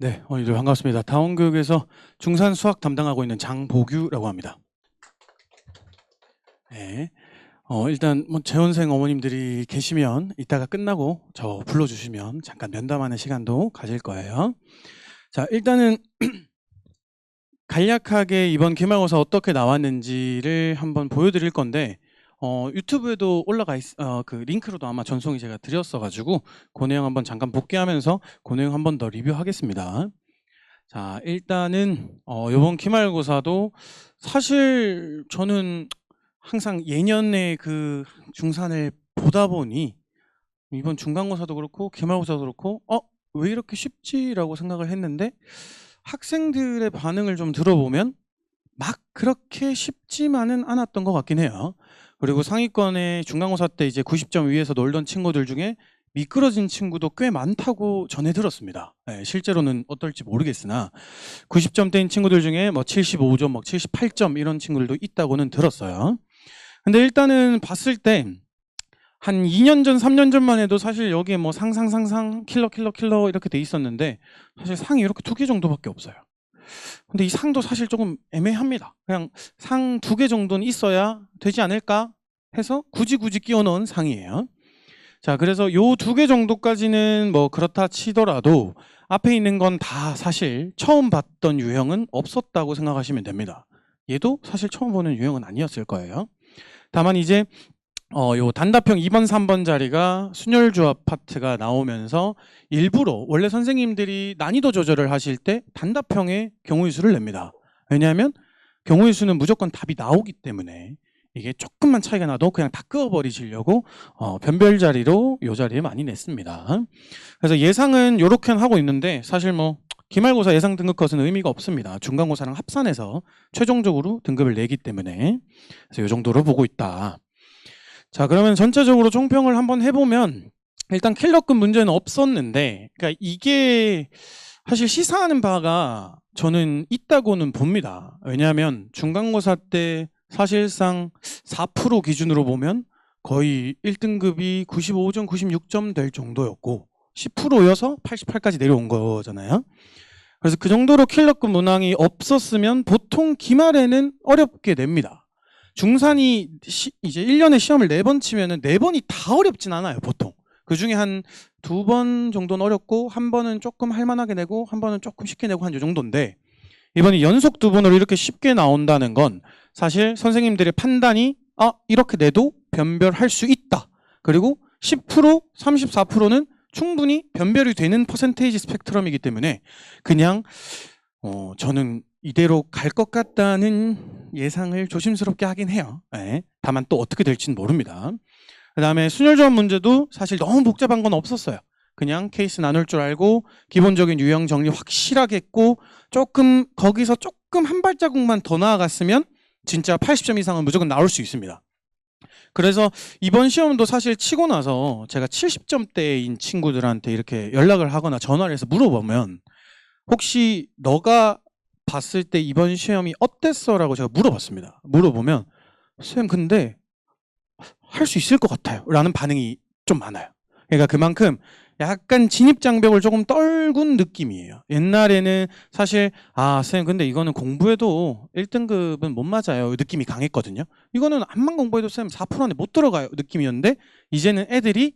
네, 오늘도 반갑습니다. 다원교육에서 중산 수학 담당하고 있는 장보규라고 합니다. 네, 일단 재원생 어머님들이 계시면 이따가 끝나고 저 불러주시면 잠깐 면담하는 시간도 가질 거예요. 자, 일단은 간략하게 이번 기말고사 어떻게 나왔는지를 한번 보여드릴 건데 유튜브에도 올라가 그 링크로도 아마 전송이 제가 드렸어가지고 그 내용 한번 잠깐 복귀하면서 그 내용 한번 더 리뷰하겠습니다. 자, 일단은 이번 기말고사도 사실 저는 항상 예년의 그 중산을 보다 보니 이번 중간고사도 그렇고 기말고사도 그렇고 왜 이렇게 쉽지라고 생각을 했는데 학생들의 반응을 좀 들어보면 막 그렇게 쉽지만은 않았던 것 같긴 해요. 그리고 상위권의 중간고사 때 이제 90점 위에서 놀던 친구들 중에 미끄러진 친구도 꽤 많다고 전해 들었습니다. 네, 실제로는 어떨지 모르겠으나 90점대인 친구들 중에 뭐 75점, 78점 이런 친구들도 있다고는 들었어요. 근데 일단은 봤을 때 한 2년 전, 3년 전만 해도 사실 여기에 뭐 상상, 킬러 이렇게 돼 있었는데 사실 상이 이렇게 2개 정도밖에 없어요. 근데 이 상도 사실 조금 애매합니다. 그냥 상 2개 정도는 있어야 되지 않을까 해서 굳이 끼워 넣은 상이에요. 자, 그래서 요 2개 정도까지는 뭐 그렇다 치더라도 앞에 있는 건 다 사실 처음 봤던 유형은 없었다고 생각하시면 됩니다. 얘도 사실 처음 보는 유형은 아니었을 거예요. 다만 이제 요 단답형 2번, 3번 자리가 순열조합 파트가 나오면서 일부러 원래 선생님들이 난이도 조절을 하실 때 단답형의 경우의 수를 냅니다. 왜냐하면 경우의 수는 무조건 답이 나오기 때문에 이게 조금만 차이가 나도 그냥 다 끄어버리시려고 변별 자리로 요 자리에 많이 냈습니다. 그래서 예상은 요렇게 하고 있는데 사실 뭐 기말고사 예상 등급 컷은 의미가 없습니다. 중간고사랑 합산해서 최종적으로 등급을 내기 때문에 그래서 요 정도로 보고 있다. 자, 그러면 전체적으로 총평을 한번 해보면 일단 킬러급 문제는 없었는데 그러니까 이게 사실 시사하는 바가 저는 있다고는 봅니다. 왜냐하면 중간고사 때 사실상 4% 기준으로 보면 거의 1등급이 95점, 96점 될 정도였고 10%여서 88까지 내려온 거잖아요. 그래서 그 정도로 킬러급 문항이 없었으면 보통 기말에는 어렵게 냅니다. 중산이 이제 1년에 시험을 4번 치면은 4번이 다 어렵진 않아요, 보통. 그 중에 한 2번 정도는 어렵고 한 번은 조금 할만하게 내고 한 번은 조금 쉽게 내고 한 요 정도인데 이번에 연속 2번으로 이렇게 쉽게 나온다는 건 사실 선생님들의 판단이 이렇게 내도 변별할 수 있다. 그리고 10%, 34%는 충분히 변별이 되는 퍼센테이지 스펙트럼이기 때문에 그냥 저는 이대로 갈 것 같다는 예상을 조심스럽게 하긴 해요. 네. 다만 또 어떻게 될지는 모릅니다. 그 다음에 순열조합 문제도 사실 너무 복잡한 건 없었어요. 그냥 케이스 나눌 줄 알고 기본적인 유형 정리 확실하게 했고 조금 거기서 조금 한 발자국만 더 나아갔으면 진짜 80점 이상은 무조건 나올 수 있습니다. 그래서 이번 시험도 사실 치고 나서 제가 70점대인 친구들한테 이렇게 연락을 하거나 전화를 해서 물어보면 혹시 너가 봤을 때 이번 시험이 어땠어? 라고 제가 물어봤습니다. 물어보면 쌤 근데 할 수 있을 것 같아요 라는 반응이 좀 많아요. 그러니까 그만큼 약간 진입장벽을 조금 떨군 느낌이에요. 옛날에는 사실 쌤 근데 이거는 공부해도 1등급은 못 맞아요 느낌이 강했거든요. 이거는 암만 공부해도 쌤 4% 안에 못 들어가요 느낌이었는데 이제는 애들이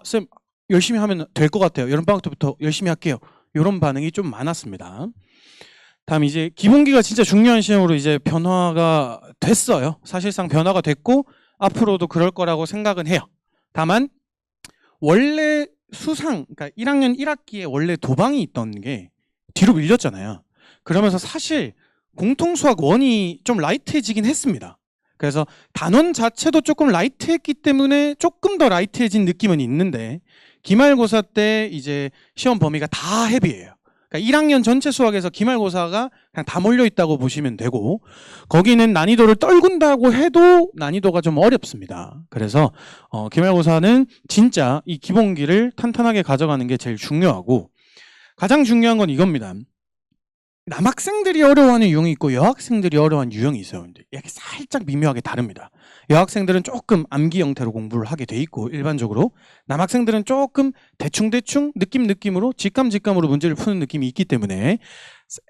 쌤 열심히 하면 될 것 같아요. 여름방학 때부터 열심히 할게요. 이런 반응이 좀 많았습니다. 다음 이제 기본기가 진짜 중요한 시험으로 이제 변화가 됐어요. 사실상 변화가 됐고 앞으로도 그럴 거라고 생각은 해요. 다만 원래 수상, 그러니까 1학년 1학기에 원래 도방이 있던 게 뒤로 밀렸잖아요. 그러면서 사실 공통수학 1이 좀 라이트해지긴 했습니다. 그래서 단원 자체도 조금 라이트했기 때문에 조금 더 라이트해진 느낌은 있는데 기말고사 때 이제 시험 범위가 다 헤비해요. 그러니까 1학년 전체 수학에서 기말고사가 그냥 다 몰려 있다고 보시면 되고 거기는 난이도를 떨군다고 해도 난이도가 좀 어렵습니다. 그래서 기말고사는 진짜 이 기본기를 탄탄하게 가져가는 게 제일 중요하고 가장 중요한 건 이겁니다. 남학생들이 어려워하는 유형이 있고 여학생들이 어려워하는 유형이 있어요. 근데 이게 살짝 미묘하게 다릅니다. 여학생들은 조금 암기 형태로 공부를 하게 돼 있고 일반적으로 남학생들은 조금 대충대충 느낌으로 직감으로 문제를 푸는 느낌이 있기 때문에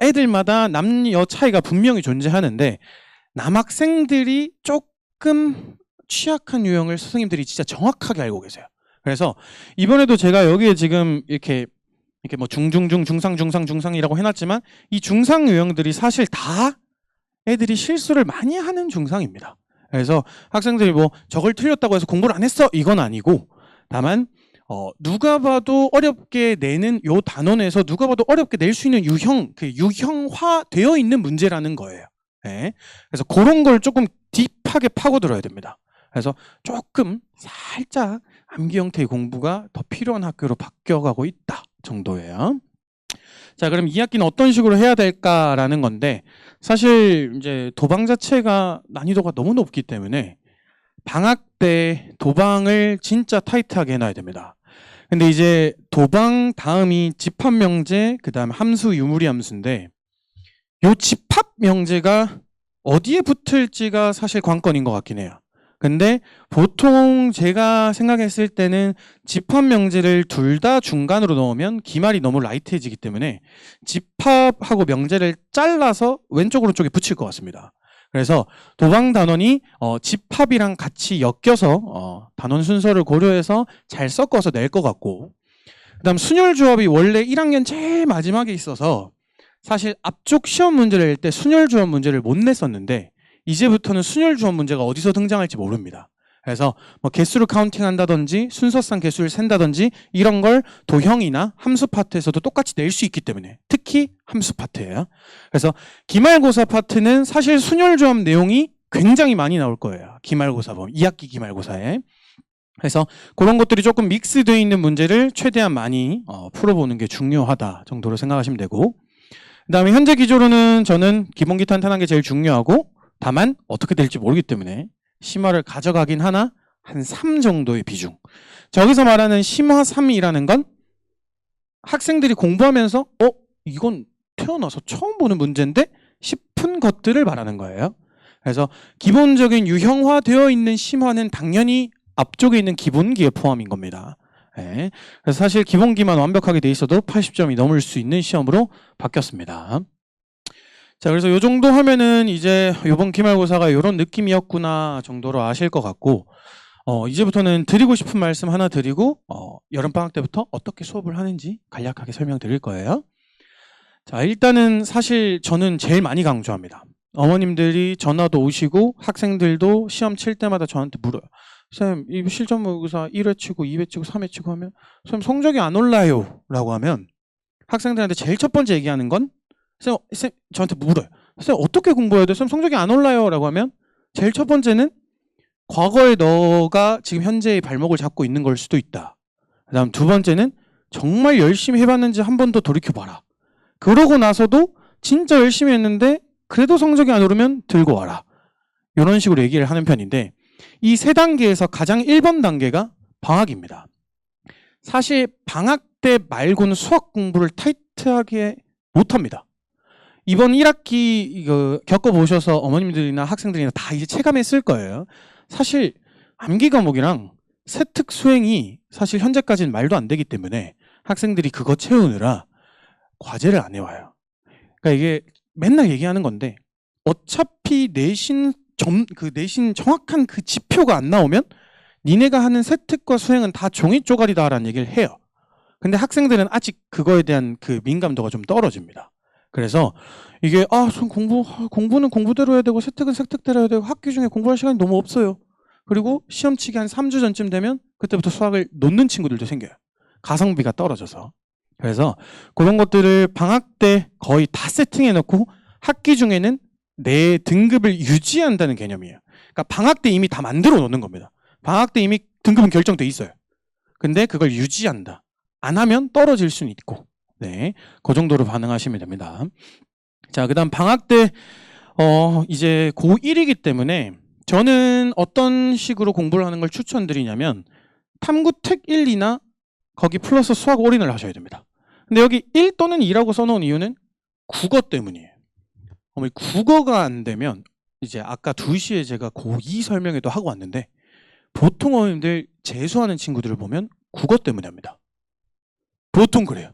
애들마다 남녀 차이가 분명히 존재하는데 남학생들이 조금 취약한 유형을 선생님들이 진짜 정확하게 알고 계세요. 그래서 이번에도 제가 여기에 지금 이렇게 뭐 중상이라고 해놨지만 이 중상 유형들이 사실 다 애들이 실수를 많이 하는 중상입니다. 그래서 학생들이 뭐 저걸 틀렸다고 해서 공부를 안 했어 이건 아니고 다만 누가 봐도 어렵게 내는 요 단원에서 누가 봐도 어렵게 낼 수 있는 유형, 그 유형화되어 있는 문제라는 거예요. 네. 그래서 그런 걸 조금 딥하게 파고들어야 됩니다. 그래서 조금 살짝 암기 형태의 공부가 더 필요한 학교로 바뀌어가고 있다 정도예요. 자, 그럼 2학기는 어떤 식으로 해야 될까라는 건데 사실 이제 도방 자체가 난이도가 너무 높기 때문에 방학 때 도방을 진짜 타이트하게 해놔야 됩니다. 근데 이제 도방 다음이 집합 명제, 그 다음 함수 유무리 함수인데 요 집합 명제가 어디에 붙을지가 사실 관건인 것 같긴 해요. 근데 보통 제가 생각했을 때는 집합 명제를 둘 다 중간으로 넣으면 기말이 너무 라이트해지기 때문에 집합하고 명제를 잘라서 왼쪽 오른쪽에 붙일 것 같습니다. 그래서 도방 단원이 집합이랑 같이 엮여서 단원 순서를 고려해서 잘 섞어서 낼 것 같고 그 다음 순열 조합이 원래 1학년 제일 마지막에 있어서 사실 앞쪽 시험 문제를 낼 때 순열 조합 문제를 못 냈었는데 이제부터는 순열 조합 문제가 어디서 등장할지 모릅니다. 그래서 뭐 개수를 카운팅한다든지 순서상 개수를 센다든지 이런 걸 도형이나 함수 파트에서도 똑같이 낼 수 있기 때문에 특히 함수 파트예요. 그래서 기말고사 파트는 사실 순열 조합 내용이 굉장히 많이 나올 거예요. 기말고사 보면 2학기 기말고사에. 그래서 그런 것들이 조금 믹스되어 있는 문제를 최대한 많이 풀어보는 게 중요하다 정도로 생각하시면 되고 그 다음에 현재 기조로는 저는 기본기 탄탄한 게 제일 중요하고 다만 어떻게 될지 모르기 때문에 심화를 가져가긴 하나 한 3 정도의 비중. 저기서 말하는 심화 3이라는 건 학생들이 공부하면서 이건 태어나서 처음 보는 문제인데 싶은 것들을 말하는 거예요. 그래서 기본적인 유형화되어 있는 심화는 당연히 앞쪽에 있는 기본기에 포함인 겁니다. 네. 그래서 사실 기본기만 완벽하게 돼 있어도 80점이 넘을 수 있는 시험으로 바뀌었습니다. 자, 그래서 요 정도 하면은 이제 요번 기말고사가 요런 느낌이었구나 정도로 아실 것 같고 이제부터는 드리고 싶은 말씀 하나 드리고 여름방학 때부터 어떻게 수업을 하는지 간략하게 설명드릴 거예요. 자, 일단은 사실 저는 제일 많이 강조합니다. 어머님들이 전화도 오시고 학생들도 시험 칠 때마다 저한테 물어요. 쌤, 이 실전 모의고사 1회 치고 2회 치고 3회 치고 하면 쌤 성적이 안 올라요 라고 하면 학생들한테 제일 첫 번째 얘기하는 건 쌤, 저한테 물어요. 쌤, 어떻게 공부해야 돼? 쌤, 성적이 안 올라요. 라고 하면 제일 첫 번째는 과거에 너가 지금 현재의 발목을 잡고 있는 걸 수도 있다. 그 다음 두 번째는 정말 열심히 해봤는지 한 번 더 돌이켜봐라. 그러고 나서도 진짜 열심히 했는데 그래도 성적이 안 오르면 들고 와라. 이런 식으로 얘기를 하는 편인데 이 세 단계에서 가장 1번 단계가 방학입니다. 사실 방학 때 말고는 수학 공부를 타이트하게 못합니다. 이번 1학기 이거 겪어보셔서 어머님들이나 학생들이나 다 이제 체감했을 거예요. 사실 암기 과목이랑 세특 수행이 사실 현재까지는 말도 안 되기 때문에 학생들이 그거 채우느라 과제를 안 해와요. 그러니까 이게 맨날 얘기하는 건데 어차피 내신 정확한 그 지표가 안 나오면 니네가 하는 세특과 수행은 다 종이 쪼가리다라는 얘기를 해요. 근데 학생들은 아직 그거에 대한 그 민감도가 좀 떨어집니다. 그래서 이게 공부는 공부대로 해야 되고 세특은 세특대로 해야 되고 학기 중에 공부할 시간이 너무 없어요. 그리고 시험 치기 한 3주 전쯤 되면 그때부터 수학을 놓는 친구들도 생겨요. 가성비가 떨어져서. 그래서 그런 것들을 방학 때 거의 다 세팅해 놓고 학기 중에는 내 등급을 유지한다는 개념이에요. 그러니까 방학 때 이미 다 만들어 놓는 겁니다. 방학 때 이미 등급은 결정돼 있어요. 근데 그걸 유지한다. 안 하면 떨어질 수는 있고. 네, 그 정도로 반응하시면 됩니다. 자, 그 다음 방학 때 이제 고1이기 때문에 저는 어떤 식으로 공부를 하는 걸 추천드리냐면 탐구책 1, 2나 거기 플러스 수학 올인을 하셔야 됩니다. 근데 여기 1 또는 2라고 써놓은 이유는 국어 때문이에요. 어머니 국어가 안 되면 이제 아까 2시에 제가 고2 설명회도 하고 왔는데 보통 어머님들 재수하는 친구들을 보면 국어 때문에 합니다. 보통 그래요.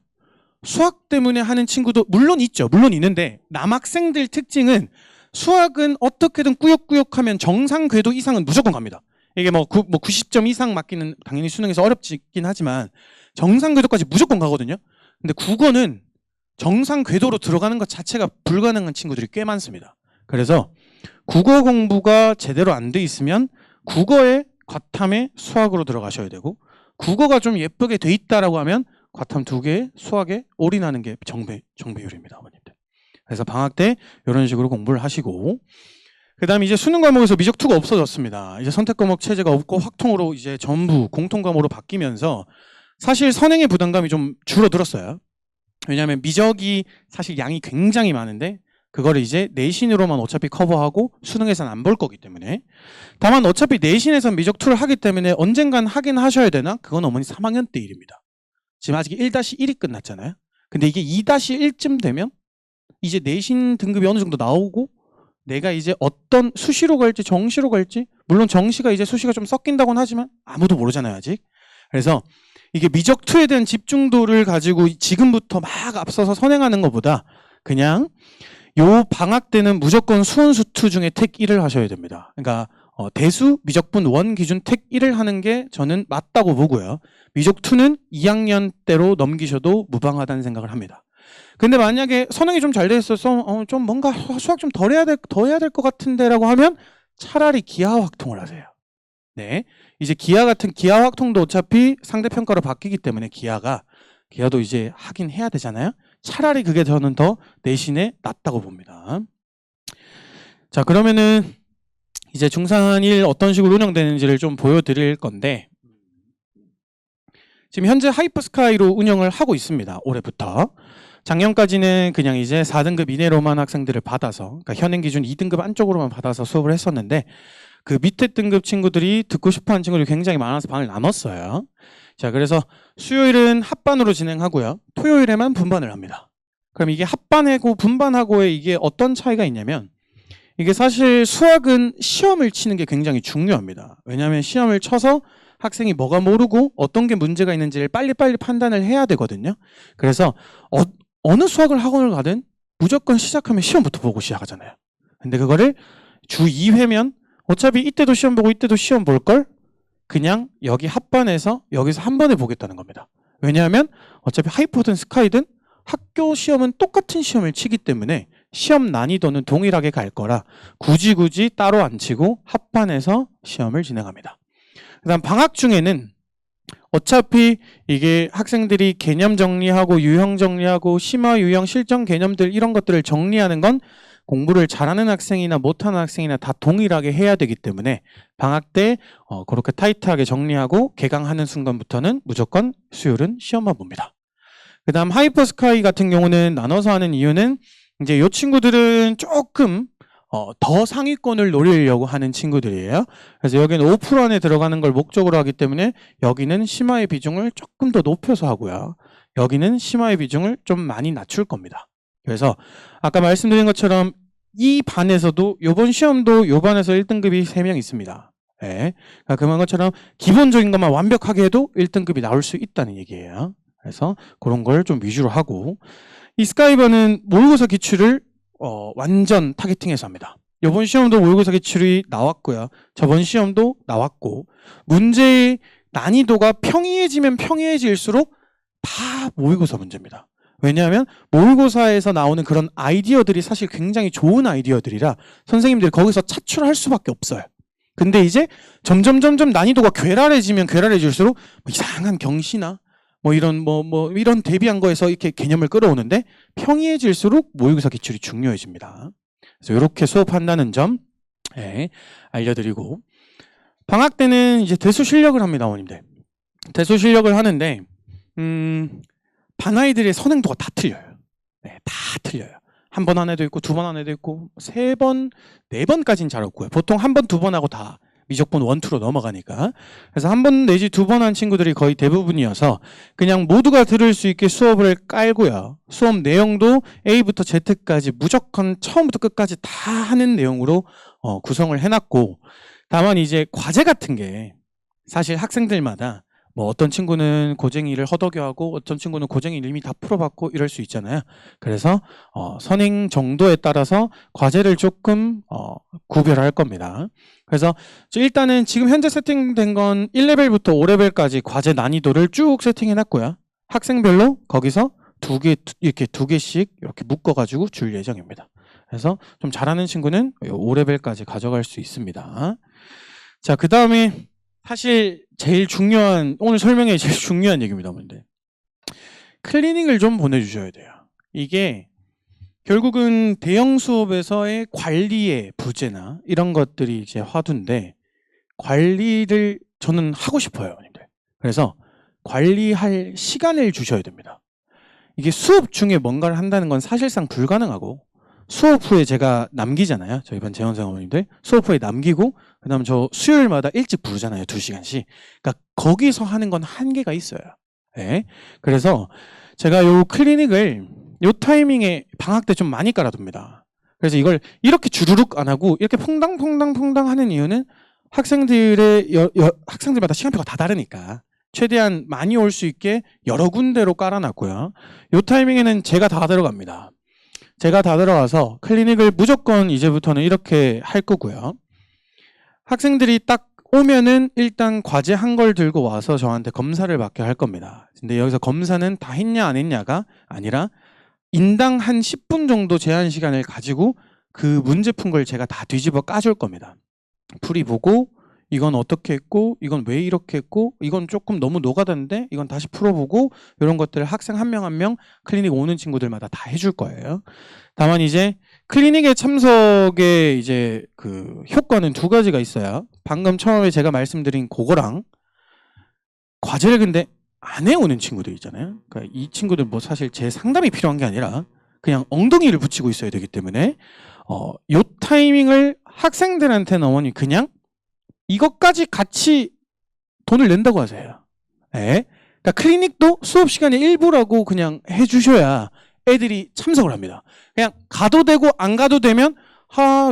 수학 때문에 하는 친구도 물론 있죠. 물론 있는데 남학생들 특징은 수학은 어떻게든 꾸역꾸역하면 정상 궤도 이상은 무조건 갑니다. 이게 뭐 90점 이상 맞기는 당연히 수능에서 어렵긴 하지만 정상 궤도까지 무조건 가거든요. 근데 국어는 정상 궤도로 들어가는 것 자체가 불가능한 친구들이 꽤 많습니다. 그래서 국어 공부가 제대로 안 돼 있으면 국어의 과탐에 수학으로 들어가셔야 되고 국어가 좀 예쁘게 돼 있다라고 하면 과탐 2개에 수학에 올인하는 게 정배율입니다. 어머님들. 그래서 방학 때 이런 식으로 공부를 하시고 그 다음에 이제 수능 과목에서 미적 2가 없어졌습니다. 이제 선택 과목 체제가 없고 확통으로 이제 전부 공통 과목으로 바뀌면서 사실 선행의 부담감이 좀 줄어들었어요. 왜냐하면 미적이 사실 양이 굉장히 많은데 그거를 이제 내신으로만 어차피 커버하고 수능에서는 안 볼 거기 때문에 다만 어차피 내신에서 미적 2를 하기 때문에 언젠간 하긴 하셔야 되나? 그건 어머니 3학년 때 일입니다. 지금 아직 1-1이 끝났잖아요. 근데 이게 2-1쯤 되면 이제 내신 등급이 어느 정도 나오고 내가 이제 어떤 수시로 갈지 정시로 갈지 물론 정시가 이제 수시가 좀 섞인다고는 하지만 아무도 모르잖아요 아직. 그래서 이게 미적 2에 대한 집중도를 가지고 지금부터 막 앞서서 선행하는 것보다 그냥 요 방학 때는 무조건 수원수2 중에 택 1을 하셔야 됩니다. 그러니까 대수 미적분 원 기준 택 1을 하는 게 저는 맞다고 보고요. 미적 2는 2학년 때로 넘기셔도 무방하다는 생각을 합니다. 근데 만약에 선행이 좀 잘 돼 있어서 좀 뭔가 수학 좀 더 해야 될 것 같은데라고 하면 차라리 기하 확통을 하세요. 네, 이제 기하 확통도 어차피 상대평가로 바뀌기 때문에 기하도 이제 하긴 해야 되잖아요. 차라리 그게 저는 더 내신에 낫다고 봅니다. 자, 그러면은 이제 중3-1 어떤 식으로 운영되는지를 좀 보여드릴 건데 지금 현재 하이퍼스카이로 운영을 하고 있습니다. 올해부터. 작년까지는 그냥 이제 4등급 이내로만 학생들을 받아서 그러니까 현행 기준 2등급 안쪽으로만 받아서 수업을 했었는데 그 밑에 등급 친구들이 듣고 싶어하는 친구들이 굉장히 많아서 반을 나눴어요. 자, 그래서 수요일은 합반으로 진행하고요. 토요일에만 분반을 합니다. 그럼 이게 합반하고 분반하고의 이게 어떤 차이가 있냐면 이게 사실 수학은 시험을 치는 게 굉장히 중요합니다. 왜냐하면 시험을 쳐서 학생이 뭐가 모르고 어떤 게 문제가 있는지를 빨리빨리 판단을 해야 되거든요. 그래서 어느 수학을 학원을 가든 무조건 시작하면 시험부터 보고 시작하잖아요. 근데 그거를 주 2회면 어차피 이때도 시험 보고 이때도 시험 볼 걸 그냥 여기 합반해서 여기서 한 번에 보겠다는 겁니다. 왜냐하면 어차피 하이퍼든 스카이든 학교 시험은 똑같은 시험을 치기 때문에 시험 난이도는 동일하게 갈 거라 굳이 따로 안 치고 합반해서 시험을 진행합니다. 그다음 방학 중에는 어차피 이게 학생들이 개념 정리하고 유형 정리하고 심화 유형 실전 개념들 이런 것들을 정리하는 건 공부를 잘하는 학생이나 못하는 학생이나 다 동일하게 해야 되기 때문에 방학 때 그렇게 타이트하게 정리하고 개강하는 순간부터는 무조건 수요일은 시험만 봅니다. 그 다음 하이퍼스카이 같은 경우는 나눠서 하는 이유는 이제 이 친구들은 조금 더 상위권을 노리려고 하는 친구들이에요. 그래서 여기는 5% 안에 들어가는 걸 목적으로 하기 때문에 여기는 심화의 비중을 조금 더 높여서 하고요. 여기는 심화의 비중을 좀 많이 낮출 겁니다. 그래서 아까 말씀드린 것처럼 이 반에서도 이번 시험도 이 반에서 1등급이 3명 있습니다. 네. 그러니까 그런 것처럼 기본적인 것만 완벽하게 해도 1등급이 나올 수 있다는 얘기예요. 그래서 그런 걸 좀 위주로 하고 이 스카이버는 모의고사 기출을 완전 타겟팅해서 합니다. 이번 시험도 모의고사 기출이 나왔고요. 저번 시험도 나왔고 문제의 난이도가 평이해지면 평이해질수록 다 모의고사 문제입니다. 왜냐하면 모의고사에서 나오는 그런 아이디어들이 사실 굉장히 좋은 아이디어들이라 선생님들이 거기서 차출할 수밖에 없어요. 근데 이제 점점 난이도가 괴랄해질수록 뭐 이상한 경시나 이런 대비한 거에서 이렇게 개념을 끌어오는데 평이해질수록 모의고사 기출이 중요해집니다. 그래서 이렇게 수업한다는 점 알려드리고 방학 때는 이제 대수 실력을 합니다, 어머님들. 대수 실력을 하는데 반 아이들의 선행도가 다 틀려요. 네, 다 틀려요. 한 번 한 애도 있고 두 번 한 애도 있고 3번, 4번까지는 잘 없고요. 보통 한 번, 2번 하고 다 미적분 1, 2로 넘어가니까. 그래서 한 번 내지 두 번 한 친구들이 거의 대부분이어서 그냥 모두가 들을 수 있게 수업을 깔고요. 수업 내용도 A부터 Z까지 무조건 처음부터 끝까지 다 하는 내용으로 구성을 해놨고, 다만 이제 과제 같은 게 사실 학생들마다 뭐 어떤 친구는 고쟁이를 허덕여하고 어떤 친구는 고쟁이를 이미 다 풀어봤고 이럴 수 있잖아요. 그래서 선행 정도에 따라서 과제를 조금 구별할 겁니다. 그래서 일단은 지금 현재 세팅된 건 1레벨부터 5레벨까지 과제 난이도를 쭉 세팅해놨고요. 학생별로 거기서 이렇게 두 개씩 이렇게 묶어가지고 줄 예정입니다. 그래서 좀 잘하는 친구는 5레벨까지 가져갈 수 있습니다. 자, 그 다음에 사실 제일 중요한, 오늘 설명에 제일 중요한 얘기입니다. 근데 클리닉을 좀 보내주셔야 돼요. 이게 결국은 대형 수업에서의 관리의 부재나 이런 것들이 이제 화두인데, 관리를 저는 하고 싶어요, 여러분들. 그래서 관리할 시간을 주셔야 됩니다. 이게 수업 중에 뭔가를 한다는 건 사실상 불가능하고, 수업 후에 제가 남기잖아요. 저희 반 재원생 어머님들 수업 후에 남기고, 그 다음 저 수요일마다 일찍 부르잖아요. 2시간씩. 그러니까 거기서 하는 건 한계가 있어요. 네. 그래서 제가 요 클리닉을 요 타이밍에 방학 때 좀 많이 깔아둡니다. 그래서 이걸 이렇게 주르륵 안 하고 이렇게 퐁당퐁당 하는 이유는 학생들마다 시간표가 다 다르니까 최대한 많이 올 수 있게 여러 군데로 깔아놨고요. 요 타이밍에는 제가 다 들어갑니다. 제가 다 들어가서 클리닉을 무조건 이제부터는 이렇게 할 거고요. 학생들이 딱 오면은 일단 과제 한 걸 들고 와서 저한테 검사를 받게 할 겁니다. 근데 여기서 검사는 다 했냐 안 했냐가 아니라 인당 한 10분 정도 제한 시간을 가지고 그 문제 푼 걸 제가 다 뒤집어 까줄 겁니다. 풀이 보고 이건 어떻게 했고 이건 왜 이렇게 했고 이건 조금 너무 노가다인데 이건 다시 풀어보고 이런 것들을 학생 한 명 한 명 클리닉 오는 친구들마다 다 해줄 거예요. 다만 이제 클리닉에 참석의 이제 그 효과는 두 가지가 있어요. 방금 처음에 제가 말씀드린 그거랑 과제를 근데 안 해오는 친구들 있잖아요. 그러니까 이 친구들 뭐 사실 제 상담이 필요한 게 아니라 그냥 엉덩이를 붙이고 있어야 되기 때문에 요 타이밍을 학생들한테는 어머니 그냥 이것까지 같이 돈을 낸다고 하세요. 네. 그러니까 클리닉도 수업 시간의 일부라고 그냥 해주셔야 애들이 참석을 합니다. 그냥 가도 되고 안 가도 되면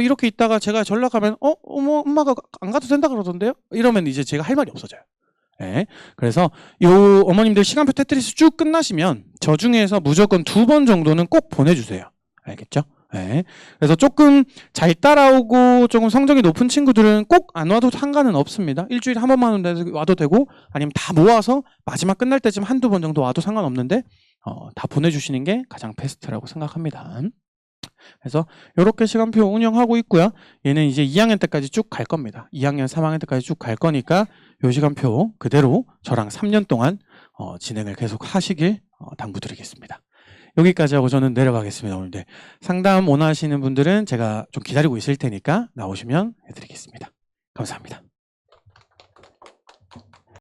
이렇게 있다가 제가 전락하면 어머 엄마가 안 가도 된다 그러던데요? 이러면 이제 제가 할 말이 없어져요. 네. 그래서 요 어머님들 시간표 테트리스 쭉 끝나시면 저 중에서 무조건 2번 정도는 꼭 보내주세요. 알겠죠? 네. 그래서 조금 잘 따라오고 조금 성적이 높은 친구들은 꼭 안 와도 상관은 없습니다. 일주일에 한 번만 와도 되고 아니면 다 모아서 마지막 끝날 때쯤 한두 번 정도 와도 상관없는데 다 보내주시는 게 가장 베스트라고 생각합니다. 그래서 이렇게 시간표 운영하고 있고요. 얘는 이제 2학년 때까지 쭉 갈 겁니다. 2학년, 3학년 때까지 쭉 갈 거니까 이 시간표 그대로 저랑 3년 동안 진행을 계속 하시길 당부드리겠습니다. 여기까지 하고 저는 내려가겠습니다. 오늘 상담 원하시는 분들은 제가 좀 기다리고 있을 테니까 나오시면 해드리겠습니다. 감사합니다.